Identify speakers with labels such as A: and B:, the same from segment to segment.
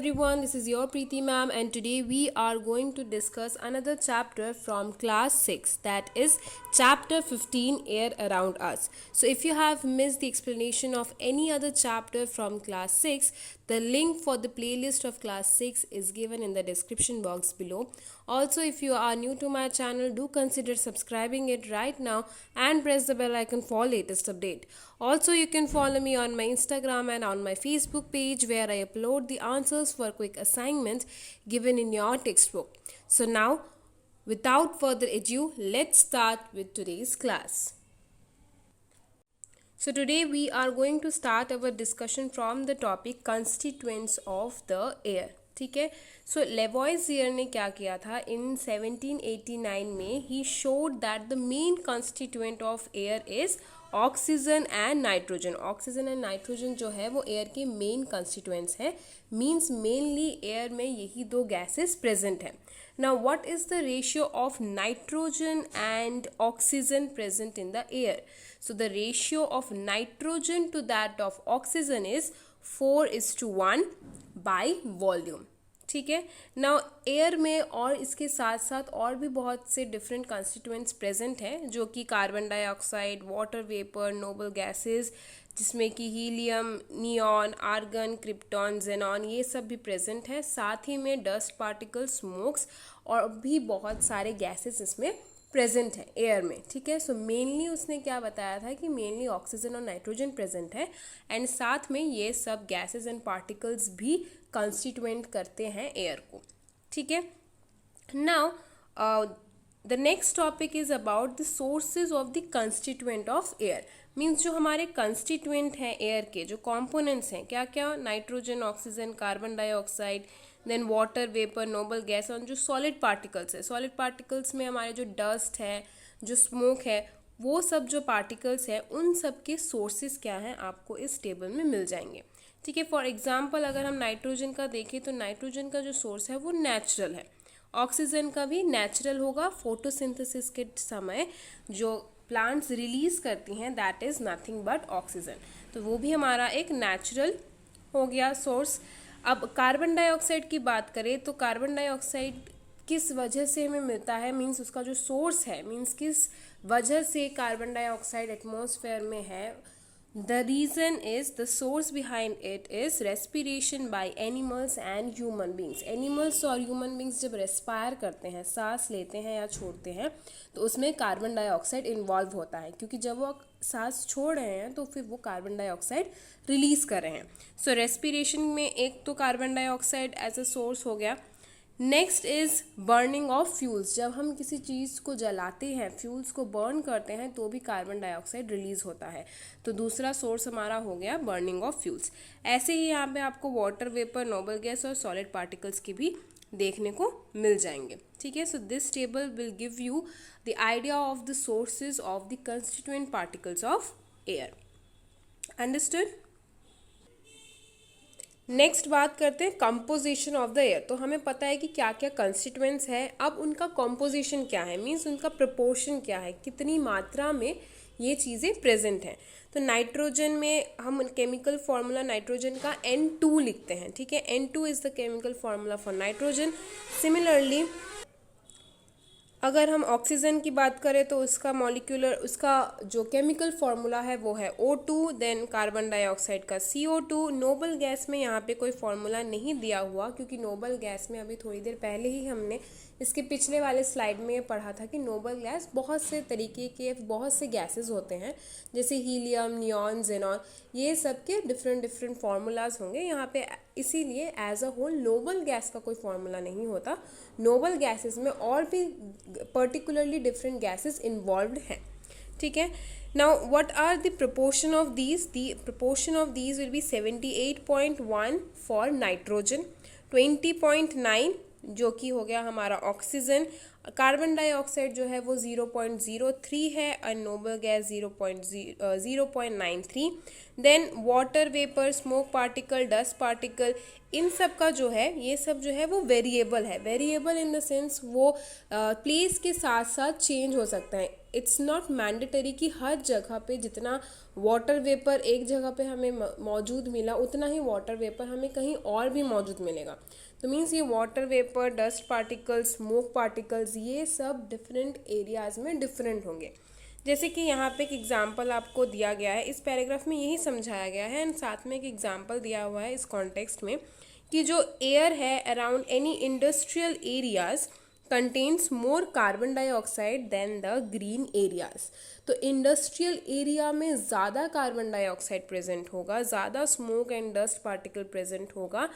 A: everyone, this is your Preeti ma'am, and today we are going to discuss another chapter from class 6, that is chapter 15, Air Around Us. So if you have missed the explanation of any other chapter from class 6, the link for the playlist of class 6 is given in the description box below. Also, if you are new to my channel, do consider subscribing it right now and press the bell icon for latest update. Also, you can follow me on my Instagram and on my Facebook page where I upload the answers for quick assignments given in your textbook. So now, without further ado, let's start with today's class. So today we are going to start our discussion from the topic constituents of the air. ठीक है. सो लेवॉइजियर ने क्या किया था इन 1789 में. He showed that the main constituent of air is oxygen and nitrogen. Oxygen and nitrogen जो है वो एयर के मेन कंस्टिट्यूएंट्स हैं. मीन्स मेनली एयर में यही दो गैसेस प्रेजेंट हैं. Now what is the ratio of nitrogen and oxygen present in the air? So the ratio of nitrogen to that of oxygen is 4:1 by volume. ठीक है. Now air में और इसके साथ साथ और भी बहुत से डिफरेंट कंस्टिट्यूएंट्स प्रेजेंट हैं जो कि carbon dioxide, water vapour, noble gases जिसमें कि helium, neon, argon, krypton, xenon ये सब भी प्रेजेंट है. साथ ही में डस्ट पार्टिकल, स्मोक्स और भी बहुत सारे गैसेस इसमें प्रेजेंट है एयर में. ठीक है. सो मेनली उसने क्या बताया था कि मेनली ऑक्सीजन और नाइट्रोजन प्रेजेंट है एंड साथ में ये सब गैसेस एंड पार्टिकल्स भी कंस्टिट्यूएंट करते हैं एयर को. ठीक है. Now the next topic is about the sources of the constituent of air. Means जो हमारे कंस्टिट्यूएंट हैं एयर के, जो कॉम्पोनेंट्स हैं, क्या क्या, nitrogen, oxygen, carbon dioxide, then water vapour, noble gas और जो सॉलिड पार्टिकल्स है. सॉलिड पार्टिकल्स में हमारे जो डस्ट है, जो स्मोक है, वो सब जो पार्टिकल्स हैं उन सब के सोर्सेज क्या हैं आपको इस टेबल में मिल जाएंगे. ठीक है. फॉर एग्जांपल अगर हम नाइट्रोजन का देखें तो नाइट्रोजन का जो सोर्स है वो नेचुरल है. ऑक्सीजन का भी नेचुरल होगा. फोटोसिंथेसिस के समय जो प्लांट्स रिलीज करती हैं that is nothing but oxygen, तो वो भी हमारा एक नेचुरल हो गया सोर्स. अब कार्बन डाइऑक्साइड की बात करें तो कार्बन डाइऑक्साइड किस वजह से हमें मिलता है, मीन्स उसका जो सोर्स है, मीन्स किस वजह से कार्बन डाइऑक्साइड एटमॉस्फेयर में है. The reason is, the source behind it is respiration by animals and human beings. Animals और ह्यूमन बींग्स जब रेस्पायर करते हैं, सांस लेते हैं या छोड़ते हैं, तो उसमें कार्बन डाइऑक्साइड इन्वॉल्व होता है क्योंकि जब वो सांस छोड़ रहे हैं तो फिर वो कार्बन डाइऑक्साइड रिलीज कर रहे हैं. सो रेस्पिरेशन में एक तो carbon dioxide as a source हो गया. Next is burning of fuels. जब हम किसी चीज़ को जलाते हैं, फ्यूल्स को बर्न करते हैं, तो भी कार्बन डाइऑक्साइड रिलीज होता है. तो दूसरा सोर्स हमारा हो गया बर्निंग ऑफ फ्यूल्स. ऐसे ही यहाँ पे आपको वाटर वेपर, नोबल गैस और सॉलिड पार्टिकल्स की भी देखने को मिल जाएंगे. ठीक है. So this table will give you the idea of the sources of the constituent particles of air. Understood. Next बात करते हैं कंपोजिशन ऑफ द एयर. तो हमें पता है कि क्या क्या कंस्टिट्यूएंट्स हैं. अब उनका कंपोजिशन क्या है, मीन्स उनका प्रपोर्शन क्या है, कितनी मात्रा में ये चीज़ें प्रेजेंट हैं. तो नाइट्रोजन में हम केमिकल फार्मूला नाइट्रोजन का N2 लिखते हैं. ठीक है. N2 is the chemical formula for nitrogen. Similarly अगर हम ऑक्सीजन की बात करें तो उसका जो केमिकल फार्मूला है वो है O2. देन कार्बन डाइऑक्साइड का CO2. नोबल गैस में यहाँ पे कोई फार्मूला नहीं दिया हुआ क्योंकि नोबल गैस में अभी थोड़ी देर पहले ही हमने इसके पिछले वाले स्लाइड में ये पढ़ा था कि नोबल गैस बहुत से तरीके के बहुत से गैसेस होते हैं जैसे हीलियम, नियॉन, जेनॉन, ये सब के डिफरेंट फार्मूलाज होंगे यहाँ पे. इसीलिए as a whole noble gas का कोई फार्मूला नहीं होता. नोबल गैसेस में और भी पर्टिकुलरली डिफरेंट गैसेस इन्वॉल्व्ड हैं. ठीक है. Now what are the proportion of these. The proportion of these will be 78.1 for nitrogen, 20.9 जो कि हो गया हमारा ऑक्सीजन. कार्बन डाइऑक्साइड जो है वो 0.03 है और noble gas 0.93. Then water vapour, smoke particle, dust particle इन सब का जो है, ये सब जो है वो वेरिएबल है। वेरिएबल इन द सेंस वो प्लेस के साथ साथ चेंज हो सकता है। इट्स नॉट मैंडेटरी कि हर जगह पे जितना वाटर वेपर एक जगह पे हमें मौजूद मिला उतना ही वाटर वेपर हमें कहीं और भी मौजूद मिलेगा। तो मीन्स ये water vapour, dust particles, smoke particles, ये सब डिफरेंट एरियाज़ में डिफरेंट होंगे। जैसे कि यहाँ पे एक एग्जाम्पल आपको दिया गया है, इस पैराग्राफ में यही समझाया गया है एंड साथ में एक एग्जाम्पल दिया हुआ है इस कॉन्टेक्स्ट में कि जो एयर है around any industrial areas contains more carbon dioxide than the green areas. तो इंडस्ट्रियल एरिया में ज़्यादा कार्बन डाइऑक्साइड प्रेजेंट होगा, ज़्यादा smoke and dust particle present होगा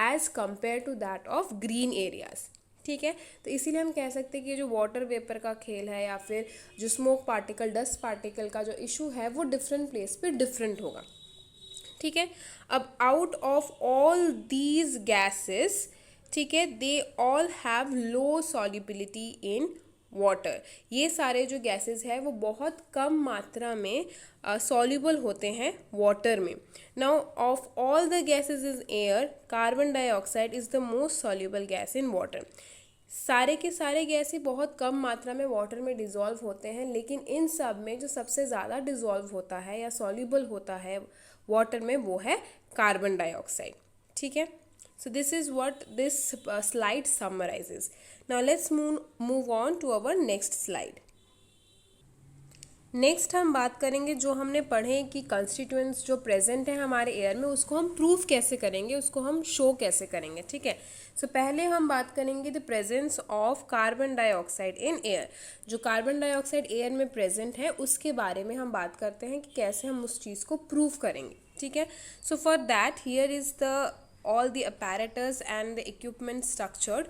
A: as compare to that of green areas. ठीक है, तो इसीलिए हम कह सकते हैं कि जो वाटर वेपर का खेल है या फिर जो स्मोक पार्टिकल, डस्ट पार्टिकल का जो इशू है वो डिफरेंट प्लेस पे डिफरेंट होगा। ठीक है, अब out of all these gases, ठीक है, they all have low solubility in water. ये सारे जो गैसेस है वो बहुत कम मात्रा में सॉल्युबल होते हैं वाटर में। Now of all the gases is air, carbon dioxide is the most soluble gas in water. सारे के सारे गैस ही बहुत कम मात्रा में वाटर में डिज़ोल्व होते हैं, लेकिन इन सब में जो सबसे ज़्यादा डिज़ोल्व होता है या सॉल्युबल होता है वाटर में वो है कार्बन डाइऑक्साइड। ठीक है, so this is what this slide summarizes. Now let's move on to our next slide. Next हम बात करेंगे जो हमने पढ़े कि कंस्टिट्यूएंट्स जो प्रेजेंट है हमारे एयर में उसको हम प्रूफ कैसे करेंगे, उसको हम शो कैसे करेंगे। ठीक है, सो पहले हम बात करेंगे the presence of carbon dioxide in air. जो कार्बन डाइऑक्साइड एयर में प्रेजेंट है उसके बारे में हम बात करते हैं कि कैसे हम उस चीज़ को प्रूफ करेंगे। ठीक है, so for that here is the all the apparatus and the equipment structured.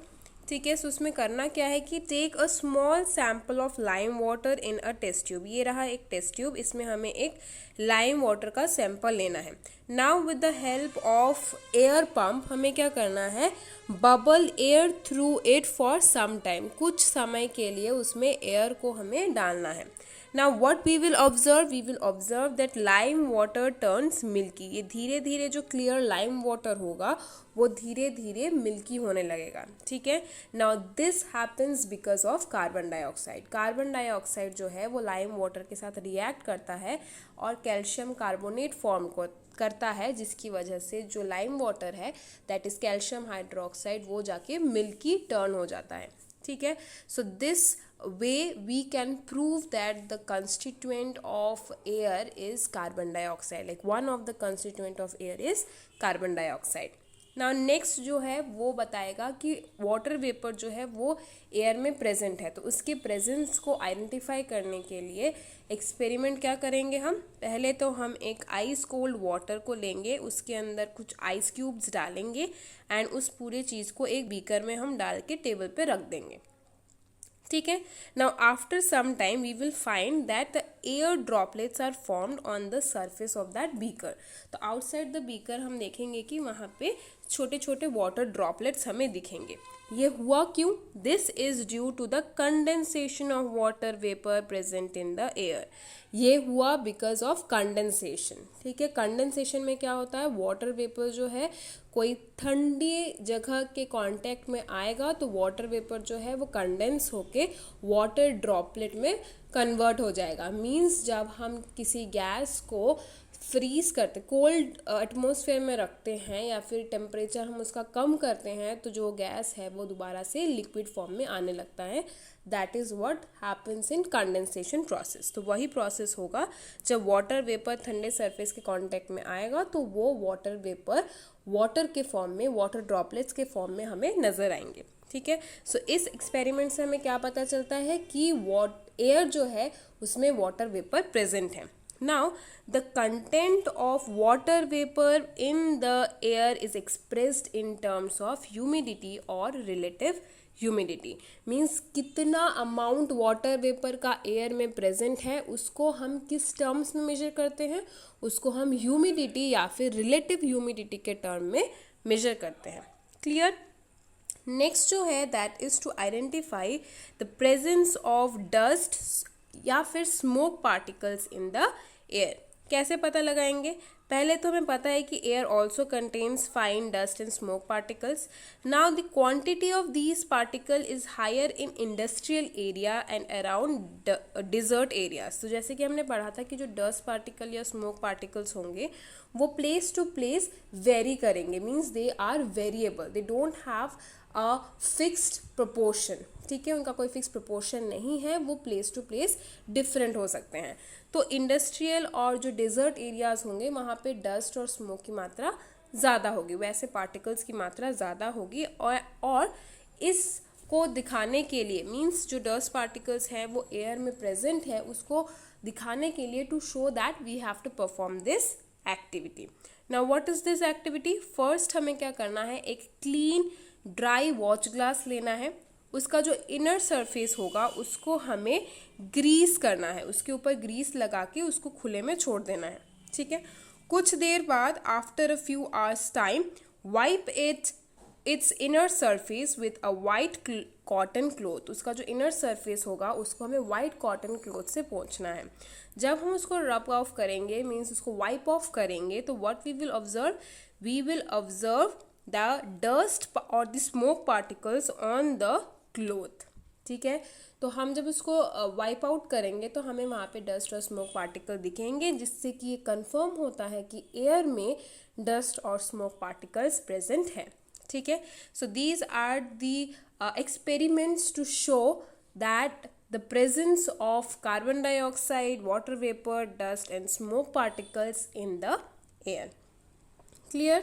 A: ठीक है, सो उसमें करना क्या है कि take a small sample of lime water in a test tube. ये रहा एक टेस्ट ट्यूब, इसमें हमें एक लाइम वाटर का सैंपल लेना है। Now with the help of air pump हमें क्या करना है, bubble air through it for some time. कुछ समय के लिए उसमें एयर को हमें डालना है। Now what we will observe that lime water turns milky। ये धीरे धीरे जो clear lime water होगा वो धीरे धीरे मिल्की होने लगेगा। ठीक है, Now this happens because of carbon dioxide। Carbon dioxide जो है वो लाइम वाटर के साथ रिएक्ट करता है और कैल्शियम कार्बोनेट फॉर्म को करता है, जिसकी वजह से जो लाइम वाटर है दैट इज कैल्शियम हाइड्रोक्साइड वो जाके मिल्की टर्न हो जाता है। ठीक है, so this way we can prove that the constituent of air is carbon dioxide, like one of the constituent of air is carbon dioxide. Now next जो है वो बताएगा कि वाटर वेपर जो है वो एयर में प्रेजेंट है, तो उसके प्रेजेंस को आइडेंटिफाई करने के लिए एक्सपेरिमेंट क्या करेंगे हम, पहले तो हम एक आइस कोल्ड वाटर को लेंगे, उसके अंदर कुछ आइस क्यूब्स डालेंगे एंड उस पूरे चीज़ को एक बीकर में हम डाल के टेबल पे रख देंगे। ठीक है, now after some time we will find that the air droplets are formed on the surface of that beaker. तो आउटसाइड द बीकर हम देखेंगे कि वहाँ पे छोटे छोटे वाटर ड्रॉपलेट्स हमें दिखेंगे। ये हुआ क्यों, this is due to the condensation of water vapour present in the air. ये हुआ बिकॉज ऑफ कंडेंसेशन। ठीक है, कंडेंसेशन में क्या होता है, वाटर वेपर जो है कोई ठंडी जगह के कांटेक्ट में आएगा तो वाटर वेपर जो है वो कंडेंस होके वाटर ड्रॉपलेट में कन्वर्ट हो जाएगा। मींस जब हम किसी गैस को फ्रीज करते, कोल्ड एटमॉस्फेयर में रखते हैं या फिर टेम्परेचर हम उसका कम करते हैं तो जो गैस है वो दोबारा से लिक्विड फॉर्म में आने लगता है। That is what happens in condensation process. तो वही प्रोसेस होगा जब वाटर वेपर ठंडे सरफेस के कांटेक्ट में आएगा तो वो वाटर वेपर वाटर के फॉर्म में, वाटर ड्रॉपलेट्स के फॉर्म में हमें नज़र आएंगे। ठीक है, सो इस एक्सपेरिमेंट से हमें क्या पता चलता है कि एयर जो है उसमें वाटर वेपर प्रेजेंट है। Now the content of water vapor in the air is expressed in terms of humidity or relative humidity। Means कितना अमाउंट वाटर वेपर का एयर में प्रेजेंट है उसको हम किस टर्म्स में मेजर करते हैं, उसको हम ह्यूमिडिटी या फिर रिलेटिव ह्यूमिडिटी के टर्म में मेजर करते हैं। क्लियर, नेक्स्ट जो है that is to identify the presence of dust या फिर smoke particles in the air. कैसे पता लगाएंगे? पहले तो हमें पता है कि air also contains fine dust and smoke particles. Now the quantity of these particle is higher in industrial area and around desert areas. तो जैसे कि हमने पढ़ा था कि जो डस्ट पार्टिकल या स्मोक पार्टिकल्स होंगे वो प्लेस टू प्लेस वेरी करेंगे, means they are variable, they don't have a fixed proportion. ठीक है, उनका कोई फिक्स प्रोपोर्शन नहीं है, वो प्लेस टू प्लेस डिफरेंट हो सकते हैं. तो इंडस्ट्रियल और जो डेजर्ट एरियाज होंगे वहाँ पे डस्ट और स्मोक की मात्रा ज़्यादा होगी, वैसे पार्टिकल्स की मात्रा ज़्यादा होगी. और इसको दिखाने के लिए, मीन्स जो डस्ट पार्टिकल्स हैं वो एयर में प्रेजेंट है, उसको दिखाने के लिए to show that we have to perform this activity. Now what is this activity? First हमें क्या करना है, एक क्लीन ड्राई वॉच ग्लास लेना है. उसका जो इनर सरफेस होगा उसको हमें ग्रीस करना है, उसके ऊपर ग्रीस लगा के उसको खुले में छोड़ देना है. ठीक है, कुछ देर बाद after a few hours time wipe it's inner surface with a white cotton cloth. उसका जो इनर सरफेस होगा उसको हमें वाइट कॉटन क्लॉथ से पोंछना है. जब हम उसको रब ऑफ करेंगे, मीन्स उसको वाइप ऑफ करेंगे, तो what we will observe the dust और the smoke particles on the cloth. ठीक है, तो हम जब उसको वाइप आउट करेंगे तो हमें वहाँ पे डस्ट और स्मोक पार्टिकल दिखेंगे, जिससे कि ये कंफर्म होता है कि एयर में डस्ट और स्मोक पार्टिकल्स प्रेजेंट है. ठीक है, so these are the experiments to show that the presence of carbon dioxide, water vapor, dust and smoke particles in the air. Clear?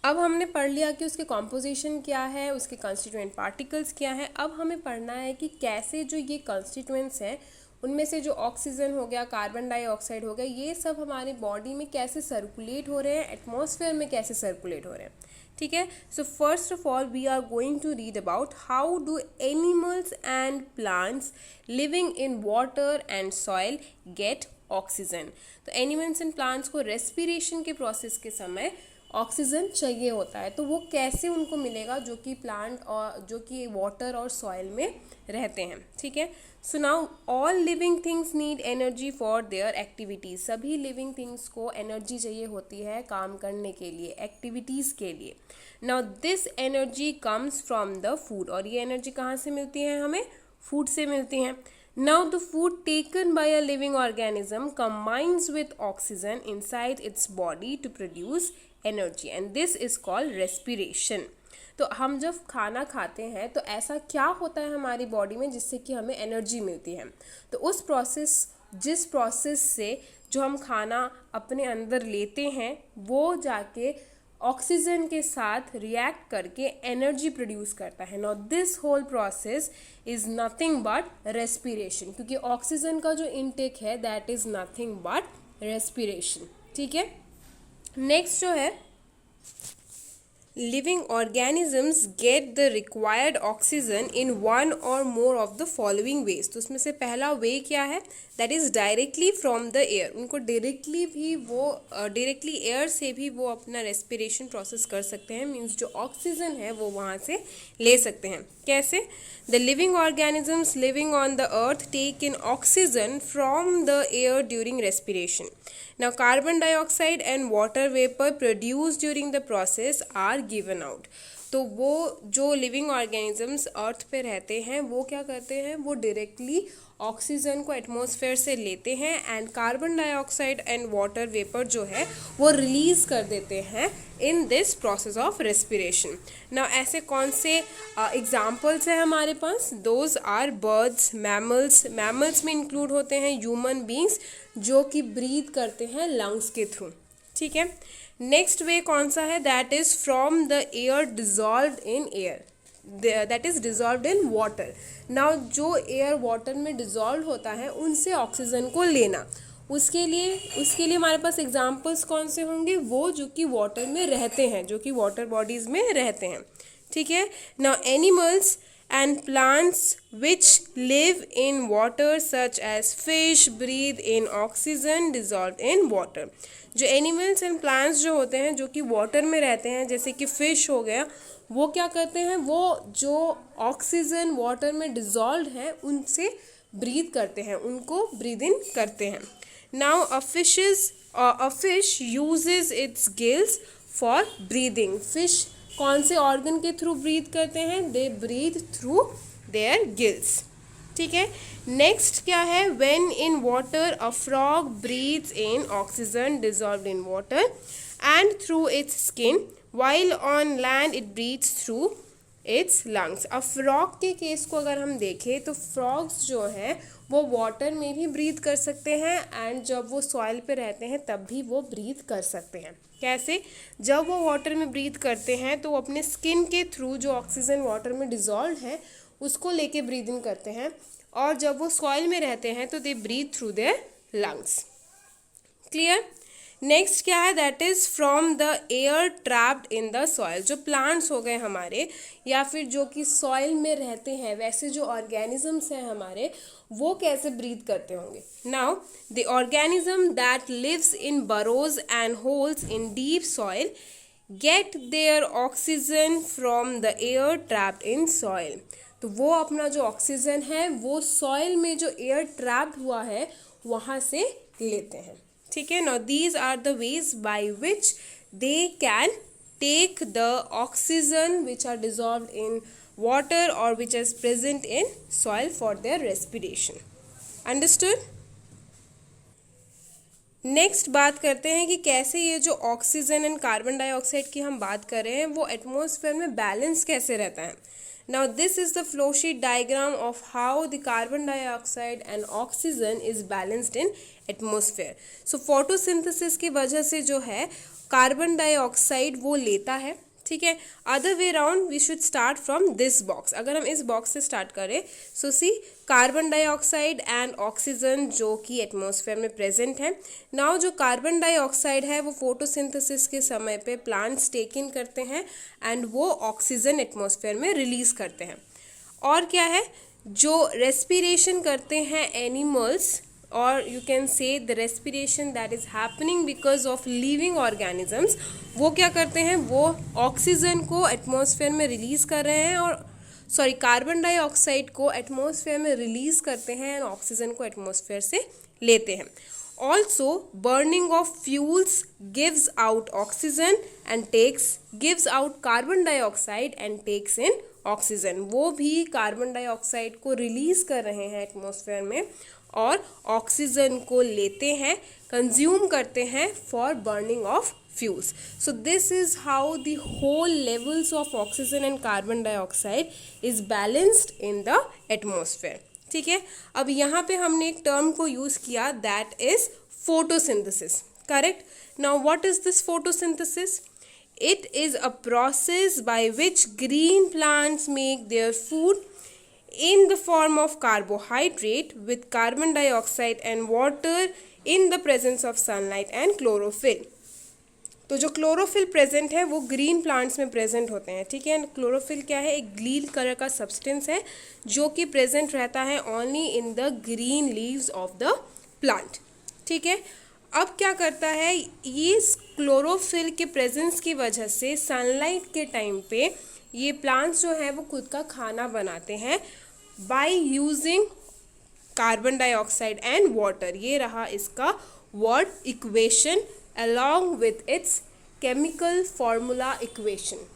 A: अब हमने पढ़ लिया कि उसके कॉम्पोजिशन क्या है, उसके कंस्टिट्यूएंट पार्टिकल्स क्या है. अब हमें पढ़ना है कि कैसे जो ये कंस्टिट्यूएंट्स हैं उनमें से जो ऑक्सीजन हो गया, कार्बन डाइऑक्साइड हो गया, ये सब हमारे बॉडी में कैसे सर्कुलेट हो रहे हैं, एटमॉस्फेयर में कैसे सर्कुलेट हो रहे हैं. ठीक है, so first of all we are going to read about how do animals and plants living in water and soil get oxygen. तो एनिमल्स एंड प्लांट्स को रेस्पिरेशन के प्रोसेस के समय ऑक्सीजन चाहिए होता है, तो वो कैसे उनको मिलेगा जो कि प्लांट और जो कि वाटर और सॉइल में रहते हैं. ठीक है, so now all living things need energy for their activities. सभी लिविंग थिंग्स को एनर्जी चाहिए होती है काम करने के लिए, एक्टिविटीज़ के लिए. Now this energy comes from the food. और ये एनर्जी कहाँ से मिलती है? हमें फूड से मिलती हैं. Now the food taken by a living organism combines with oxygen inside its body to produce energy and this is called respiration. तो हम जब खाना खाते हैं तो ऐसा क्या होता है हमारी बॉडी में जिससे कि हमें एनर्जी मिलती है? तो जिस प्रोसेस से जो हम खाना अपने अंदर लेते हैं वो जाके ऑक्सीजन के साथ रिएक्ट करके एनर्जी प्रोड्यूस करता है. Now this whole process is nothing but respiration, क्योंकि ऑक्सीजन का जो इनटेक है that is nothing but respiration. ठीक है, नेक्स्ट जो है living organisms get the required oxygen in one or more of the following ways. तो उसमें से पहला वे क्या है? That is directly from the air. उनको डायरेक्टली एयर से भी वो अपना रेस्पिरेशन प्रोसेस कर सकते हैं, मीन्स जो ऑक्सीजन है वो वहाँ से ले सकते हैं. कैसे? The living organisms living on the earth take in oxygen from the air during respiration. Now carbon dioxide and water vapor produced during the process are given out. तो वो जो लिविंग ऑर्गेनिजम्स अर्थ पे रहते हैं वो क्या करते हैं? वो डायरेक्टली ऑक्सीजन को एटमॉस्फेयर से लेते हैं and carbon dioxide and water vapour जो है वो रिलीज कर देते हैं in this process of respiration. Now ऐसे कौन से एग्जाम्पल्स हैं हमारे पास? दोज आर बर्ड्स, मैमल्स में इंक्लूड होते हैं ह्यूमन बींग्स जो कि ब्रीथ करते हैं लंग्स के थ्रू. ठीक है, नेक्स्ट वे कौन सा है? That is from the air dissolved in air, that is dissolved in water. Now जो एयर वाटर में डिजॉल्व होता है उनसे ऑक्सीजन को लेना, उसके लिए हमारे पास एग्जाम्पल्स कौन से होंगे? वो जो कि वाटर में रहते हैं, जो कि वाटर बॉडीज में रहते हैं. ठीक है, now animals and plants which live in water such as fish breathe in oxygen dissolved in water. जो एनिमल्स एंड प्लांट्स जो होते हैं जो कि वाटर में रहते हैं, जैसे कि फिश हो गया, वो क्या करते हैं? वो जो ऑक्सीजन वाटर में डिजॉल्व है उनसे ब्रीथ करते हैं, उनको ब्रीद इन करते हैं. Now a fish uses its gills for breathing. Fish कौन से ऑर्गन के थ्रू ब्रीथ करते हैं? They breathe through their gills. ठीक है. नेक्स्ट क्या है? When in water a frog breathes in oxygen dissolved in water and through its skin, while on land it breathes through its lungs. अब frog के case को अगर हम देखें तो फ्रॉग्स जो है वो वाटर में भी ब्रीथ कर सकते हैं एंड जब वो सॉइल पे रहते हैं तब भी वो ब्रीथ कर सकते हैं. कैसे? जब वो वाटर में ब्रीथ करते हैं तो वो अपने स्किन के थ्रू जो ऑक्सीजन वाटर में डिजॉल्व है उसको लेके ब्रीदिंग करते हैं, और जब वो सॉइल में रहते हैं तो they breathe through their lungs. Clear? Next क्या है? That is from the air trapped in the soil. जो प्लांट्स हो गए हमारे या फिर जो कि सॉइल में रहते हैं, वैसे जो ऑर्गेनिजम्स हैं हमारे, वो कैसे ब्रीथ करते होंगे? Now the organism that lives in burrows and holes in deep soil get their oxygen from the air trapped in soil. तो वो अपना जो ऑक्सीजन है वो सॉइल में जो एयर ट्रैप्ड हुआ है वहाँ से लेते हैं. ठीक है. Now these are the ways by which they can take the oxygen which are dissolved in water और which is present in soil for their respiration. Understood? Next बात करते हैं कि कैसे ये जो ऑक्सीजन एंड कार्बन डाइऑक्साइड की हम बात कर रहे हैं वो एटमॉस्फेयर में बैलेंस कैसे रहता है. Now this is the flow sheet diagram of how the carbon dioxide and oxygen is balanced in atmosphere. So photosynthesis की वजह से जो है कार्बन डाइऑक्साइड वो लेता है. ठीक है. Other way round we should start from this box. अगर हम इस बॉक्स से स्टार्ट करें so see carbon dioxide and oxygen जो कि एटमॉस्फेयर में प्रेजेंट है. नाउ जो कार्बन डाइऑक्साइड है वो फोटोसिंथेसिस के समय पे प्लांट्स टेक इन करते हैं एंड वो ऑक्सीजन एटमॉस्फेयर में रिलीज करते हैं. और क्या है? जो रेस्पिरेशन करते हैं एनिमल्स, और you can say the respiration that is happening because of living organisms, वो क्या करते हैं? वो ऑक्सीजन को एटमॉस्फेयर में रिलीज़ कर रहे हैं, और कार्बन डाइऑक्साइड को एटमॉस्फेयर में रिलीज़ करते हैं और ऑक्सीजन को एटमॉस्फेयर से लेते हैं. Also burning of fuels gives out oxygen and gives out carbon dioxide and takes in oxygen. वो भी कार्बन डाइऑक्साइड को रिलीज़ कर रहे हैं एटमॉस्फेयर में और ऑक्सीजन को लेते हैं, कंज्यूम करते हैं for burning of fuels. So this is how the whole levels of oxygen and carbon dioxide is balanced in the atmosphere. ठीक है. अब यहाँ पे हमने एक टर्म को यूज़ किया that is photosynthesis. Correct. Now what is this photosynthesis? It is a process by which green plants make their food in the form of carbohydrate with carbon dioxide and water in the presence of sunlight and chlorophyll. तो जो chlorophyll present है वो green plants में present होते हैं. ठीक है. Chlorophyll क्या है? एक ग्रीन कलर का सब्सटेंस है जो कि प्रेजेंट रहता है only in the green leaves of the plant. ठीक है. अब क्या करता है? ये क्लोरोफिल के प्रेजेंस की वजह से सनलाइट के टाइम पे ये प्लांट्स जो है वो खुद का खाना बनाते हैं by using carbon dioxide and water. ये रहा इसका word equation along with its chemical formula equation.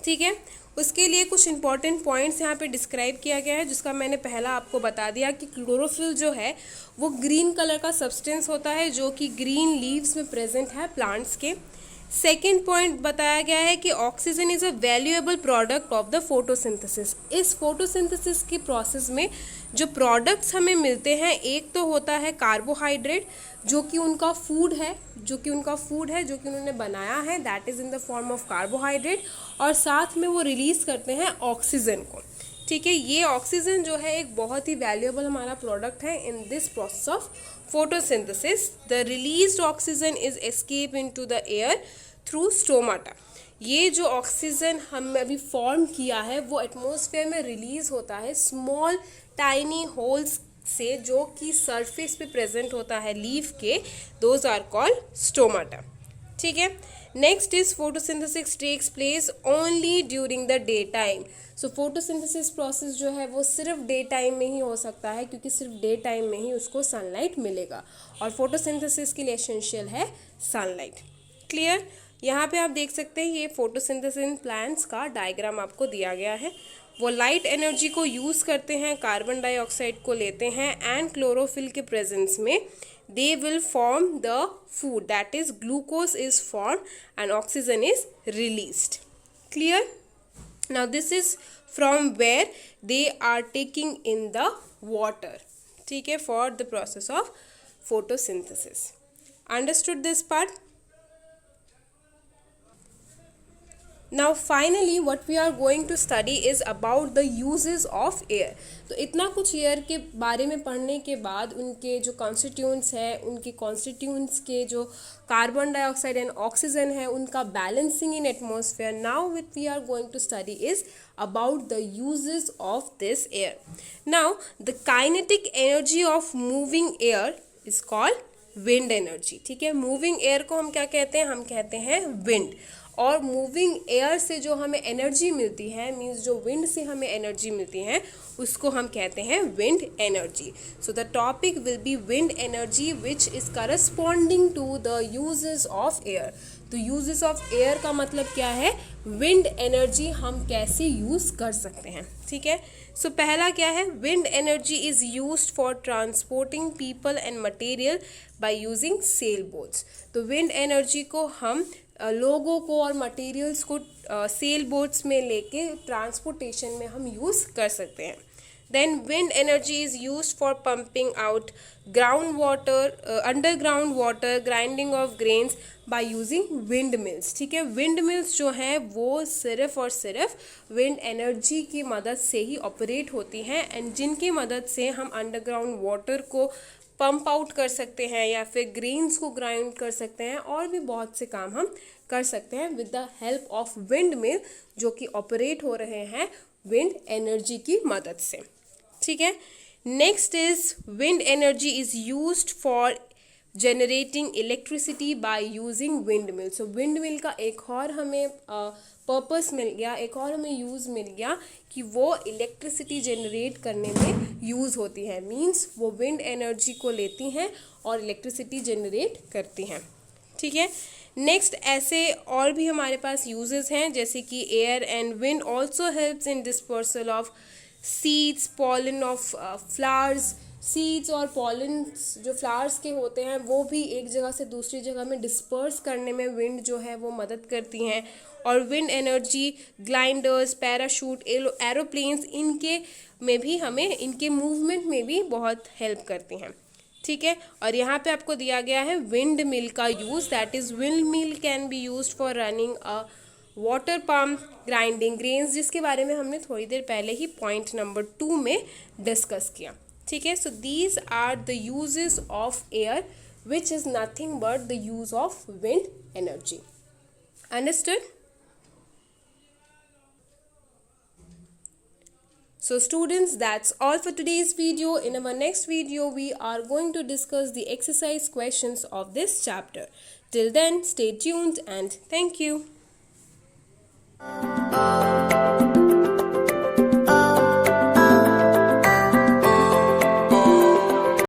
A: ठीक है. उसके लिए कुछ इंपॉर्टेंट पॉइंट्स यहाँ पे डिस्क्राइब किया गया है जिसका मैंने पहला आपको बता दिया कि क्लोरोफिल जो है वो ग्रीन कलर का सब्सटेंस होता है जो कि ग्रीन लीव्स में प्रेजेंट है प्लांट्स के. सेकेंड पॉइंट बताया गया है कि oxygen is a valuable product of the photosynthesis. इस फोटोसिंथेसिस के प्रोसेस में जो प्रोडक्ट्स हमें मिलते हैं एक तो होता है कार्बोहाइड्रेट जो कि उनका फूड है जो कि उन्होंने बनाया है, that is in the form of carbohydrate, और साथ में वो रिलीज़ करते हैं ऑक्सीजन को. ठीक है. ये ऑक्सीजन जो है एक बहुत ही वैल्यूएबल हमारा प्रोडक्ट है in this process of photosynthesis. The released oxygen is escape into the air through stomata. ये जो ऑक्सीजन हमने अभी फॉर्म किया है वो एटमॉस्फेयर में रिलीज होता है स्मॉल टाइनी होल्स से जो कि सरफेस पे प्रेजेंट होता है लीफ के. Those are called stomata. ठीक है। Next is photosynthesis takes place only during the day time. So photosynthesis process जो है वो सिर्फ डे टाइम में ही हो सकता है, क्योंकि सिर्फ डे टाइम में ही उसको सनलाइट मिलेगा, और फोटोसिंथेसिस के लिए एसेंशियल है सनलाइट। क्लियर। यहाँ पे आप देख सकते हैं ये फोटोसिंथेसिस इन प्लांट्स का डायग्राम आपको दिया गया है। वो लाइट एनर्जी को यूज़ करते हैं, कार्बन डाइऑक्साइड को लेते हैं, एंड क्लोरोफिल के प्रेजेंस में they will form the food, that is glucose is formed and oxygen is released. Clear. Now this is from where they are taking in the water, ठीक है, for the process of photosynthesis. Understood this part? Now finally what we are going to study is about the uses of air. तो इतना कुछ air के बारे में पढ़ने के बाद उनके जो कॉन्स्टिट्यूएंट्स हैं, उनके कॉन्स्टिट्यूएंट्स के जो कार्बन डाइऑक्साइड एंड ऑक्सीजन है, उनका balancing in atmosphere, now which we are going to study is about the uses of this air. Now the kinetic energy of moving air is called wind energy. ठीक है, moving air को हम क्या कहते हैं? हम कहते हैं विंड। और मूविंग एयर से जो हमें एनर्जी मिलती है, मीन्स जो विंड से हमें एनर्जी मिलती है, उसको हम कहते हैं wind energy. So the topic will be wind energy which is corresponding to the uses of air. तो यूजेस ऑफ एयर का मतलब क्या है? विंड एनर्जी हम कैसे यूज़ कर सकते हैं। ठीक है, सो पहला क्या है? Wind energy is used for transporting people and material by using sail boats. तो विंड एनर्जी को हम लोगों को और मटेरियल्स को सेल बोट्स में लेके ट्रांसपोर्टेशन में हम यूज़ कर सकते हैं। Then wind energy is used for pumping out ground water, underground water, grinding of grains by using wind mills. ठीक है, विंड मिल्स जो हैं वो सिर्फ और सिर्फ विंड एनर्जी की मदद से ही ऑपरेट होती हैं, एंड जिनकी मदद से हम अंडरग्राउंड वाटर को पंप आउट कर सकते हैं या फिर ग्रेन्स को ग्राइंड कर सकते हैं, और भी बहुत से काम हम कर सकते हैं with the help of wind mill, जो कि ऑपरेट हो रहे हैं विंड एनर्जी की मदद से। ठीक है, next is wind energy is used for generating electricity bye using wind mill. So wind mill का एक और हमें पर्पस मिल गया, एक और हमें यूज़ मिल गया कि वो इलेक्ट्रिसिटी जनरेट करने में यूज़ होती है। मींस वो विंड एनर्जी को लेती हैं और इलेक्ट्रिसिटी जनरेट करती हैं। ठीक है, नेक्स्ट ऐसे और भी हमारे पास यूजेस हैं, जैसे कि air and wind also helps in dispersal of seeds, pollen of flowers. Seeds और पॉलन्स जो फ्लावर्स के होते हैं वो भी एक जगह से दूसरी जगह में डिस्पर्स करने में विंड जो है वो मदद करती हैं। और wind energy gliders, parachute, aeroplanes, इनके में भी हमें, इनके मूवमेंट में भी बहुत हेल्प करती हैं। ठीक है, और यहाँ पे आपको दिया गया है विंड मिल का use, that is wind mill can be used for running a water pump, grinding grains, जिसके बारे में हमने थोड़ी देर पहले ही पॉइंट नंबर 2 में डिस्कस किया। ठीक है, so these are the uses of air which is nothing but the use of wind energy. Understood? So students, that's all for today's video. In our next video, we are going to discuss the exercise questions of this chapter. Till then, stay tuned and thank you.